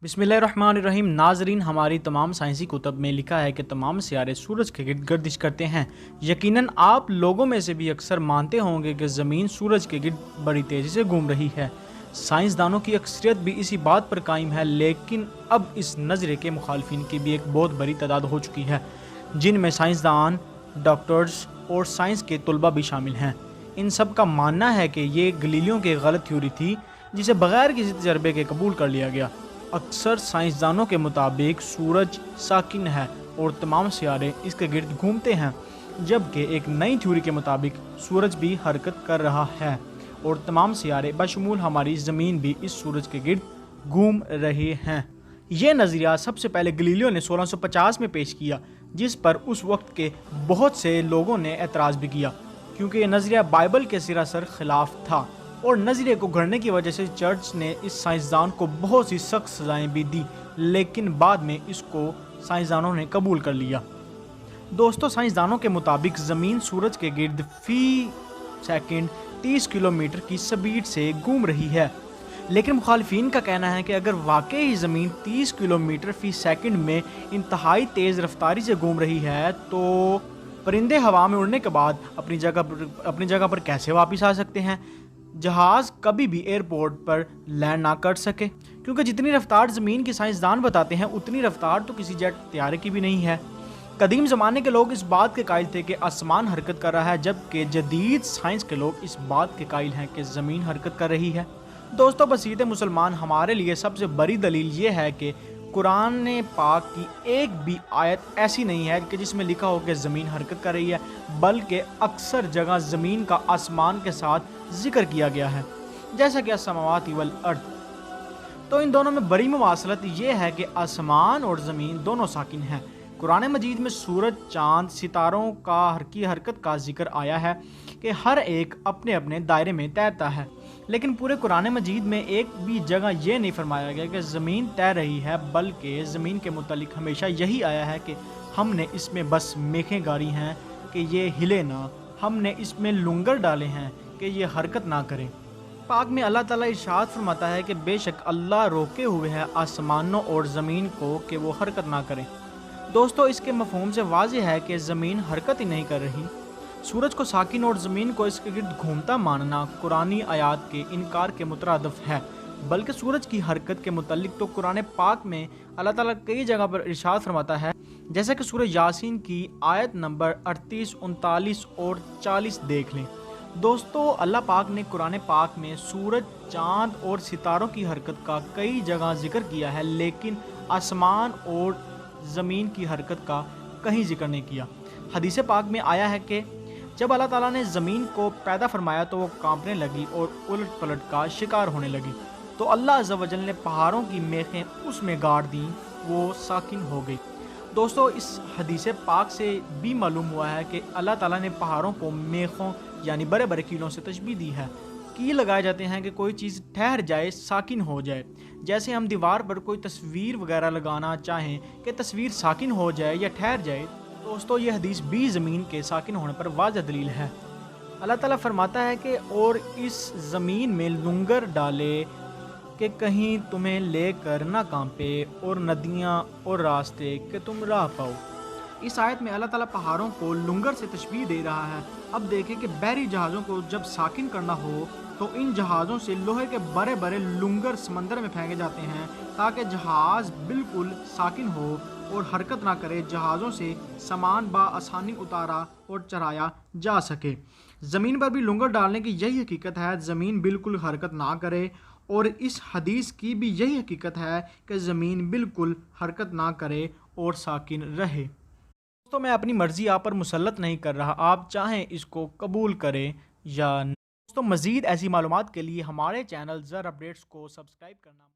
बिस्मिल्लाहिर्रहमानिर्रहीम। नाजरीन, हमारी तमाम साइंसी कुतब में लिखा है कि तमाम सियारे सूरज के गिर्द गर्दिश करते हैं। यकीनन आप लोगों में से भी अक्सर मानते होंगे कि ज़मीन सूरज के गिर्द बड़ी तेज़ी से घूम रही है। साइंसदानों की अक्सरियत भी इसी बात पर कायम है, लेकिन अब इस नज़रे के मुखालफिन की भी एक बहुत बड़ी तादाद हो चुकी है, जिनमें साइंसदान, डॉक्टर्स और साइंस के तलबा भी शामिल हैं। इन सब का मानना है कि ये गलीलियो की गलत थ्योरी थी, जिसे बगैर किसी तजर्बे के कबूल कर लिया गया। अक्सर साइंसदानों के मुताबिक सूरज साकिन है और तमाम सियारे इसके गिर्द घूमते हैं, जबकि एक नई थ्योरी के मुताबिक सूरज भी हरकत कर रहा है और तमाम सियारे बशमूल हमारी ज़मीन भी इस सूरज के गिर्द घूम रहे हैं। ये नज़रिया सबसे पहले गलीलियो ने 1650 में पेश किया, जिस पर उस वक्त के बहुत से लोगों ने एतराज़ भी किया, क्योंकि ये नज़रिया बाइबल के सिरासर खिलाफ था और नज़रिए को गढ़ने की वजह से चर्च ने इस साइंसदान को बहुत सी सख्त सज़ाएं भी दी, लेकिन बाद में इसको साइंसदानों ने कबूल कर लिया। दोस्तों, साइंसदानों के मुताबिक ज़मीन सूरज के गिर्द फी सेकंड 30 किलोमीटर की स्पीड से घूम रही है, लेकिन मुखालिफिन का कहना है कि अगर वाकई ही ज़मीन 30 किलोमीटर फी सेकंड में इंतहाई तेज़ रफ्तारी से घूम रही है, तो परिंदे हवा में उड़ने के बाद अपनी जगह पर कैसे वापस आ सकते हैं? जहाज़ कभी भी एयरपोर्ट पर लैंड ना कर सके, क्योंकि जितनी रफ्तार ज़मीन के साइंसदान बताते हैं उतनी रफ्तार तो किसी जेट त्यारे की भी नहीं है। कदीम ज़माने के लोग इस बात के कायल थे कि आसमान हरकत कर रहा है, जबकि जदीद साइंस के लोग इस बात के कायल हैं कि ज़मीन हरकत कर रही है। दोस्तों, बसीत मुसलमान, हमारे लिए सबसे बड़ी दलील ये है कि कुरान पाक की एक भी आयत ऐसी नहीं है कि जिसमें लिखा हो कि ज़मीन हरकत कर रही है, बल्कि अक्सर जगह ज़मीन का आसमान के साथ जिक्र किया गया है, जैसा कि अस्समावाति वल अर्द। तो इन दोनों में बड़ी मुवासलत ये है कि आसमान और ज़मीन दोनों साकिन हैं। कुरान मजीद में सूरज, चाँद, सितारों की हरकत का जिक्र आया है कि हर एक अपने अपने दायरे में तैरता है, लेकिन पूरे कुरान मजीद में एक भी जगह ये नहीं फरमाया गया कि ज़मीन तैर रही है, बल्कि ज़मीन के मुतालिक हमेशा यही आया है कि हमने इसमें बस मेखें गाड़ी हैं कि ये हिले ना, हमने इसमें लुंगर डाले हैं कि ये हरकत ना करें। पाक में अल्लाह ताला इरशाद फरमाता है कि बेशक अल्लाह रोके हुए है आसमानों और ज़मीन को कि वो हरकत ना करें। दोस्तों, इसके मफहूम से वाज़ेह है कि ज़मीन हरकत ही नहीं कर रही। सूरज को साकिन और ज़मीन को इसके गिर्द घूमता मानना कुरानी आयात के इनकार के मुतरादिफ है, बल्कि सूरज की हरकत के मुतल्लिक तो कुरान पाक में अल्लाह ताला कई जगह पर इरशाद फरमाता है, जैसा कि सूरह यासीन की आयत नंबर 38, 39 और 40 देख लें। दोस्तों, अल्लाह पाक ने कुरान पाक में सूरज, चाँद और सितारों की हरकत का कई जगह जिक्र किया है, लेकिन आसमान और ज़मीन की हरकत का कहीं जिक्र नहीं किया। हदीस पाक में आया है कि जब अल्लाह ताला ने ज़मीन को पैदा फरमाया तो वो कांपने लगी और उलट पलट का शिकार होने लगी, तो अल्लाह अज़्ज़ा वजल ने पहाड़ों की मेखें उसमें गाड़ दी, वो साकिन हो गई। दोस्तों, इस हदीस पाक से भी मालूम हुआ है कि अल्लाह ताला ने पहाड़ों को मेखों यानी बड़े बड़े कीलों से तशबीह दी है। कील लगाए जाते हैं कि कोई चीज़ ठहर जाए, साकिन हो जाए। जैसे हम दीवार पर कोई तस्वीर वगैरह लगाना चाहें कि तस्वीर साकिन हो जाए या ठहर जाए। दोस्तों, ये हदीस भी ज़मीन के साकिन होने पर वाज़ह दलील है। अल्लाह ताला फरमाता है कि और इस ज़मीन में लुंगर डाले कि कहीं तुम्हें लेकर ना कांपे, और नदियाँ और रास्ते कि तुम राह पाओ। इस आयत में अल्लाह ताला पहाड़ों को लुंगर से तशबीह दे रहा है। अब देखें कि बहरी जहाज़ों को जब साकिन करना हो तो इन जहाज़ों से लोहे के बड़े बड़े लुंगर समंदर में फेंके जाते हैं, ताकि जहाज़ बिल्कुल साकिन हो और हरकत ना करे, जहाज़ों से सामान आसानी उतारा और चढ़ाया जा सके। ज़मीन पर भी लुंगर डालने की यही हकीकत है, ज़मीन बिल्कुल हरकत ना करे, और इस हदीस की भी यही हकीकत है कि ज़मीन बिल्कुल हरकत ना करे और साकिन रहे। दोस्तों, मैं अपनी मर्ज़ी आप पर मुसल्लत नहीं कर रहा, आप चाहें इसको कबूल करें या नहीं। दोस्तों, मज़ीद ऐसी मालूमात के लिए हमारे चैनल ज़र अपडेट्स को सब्सक्राइब करना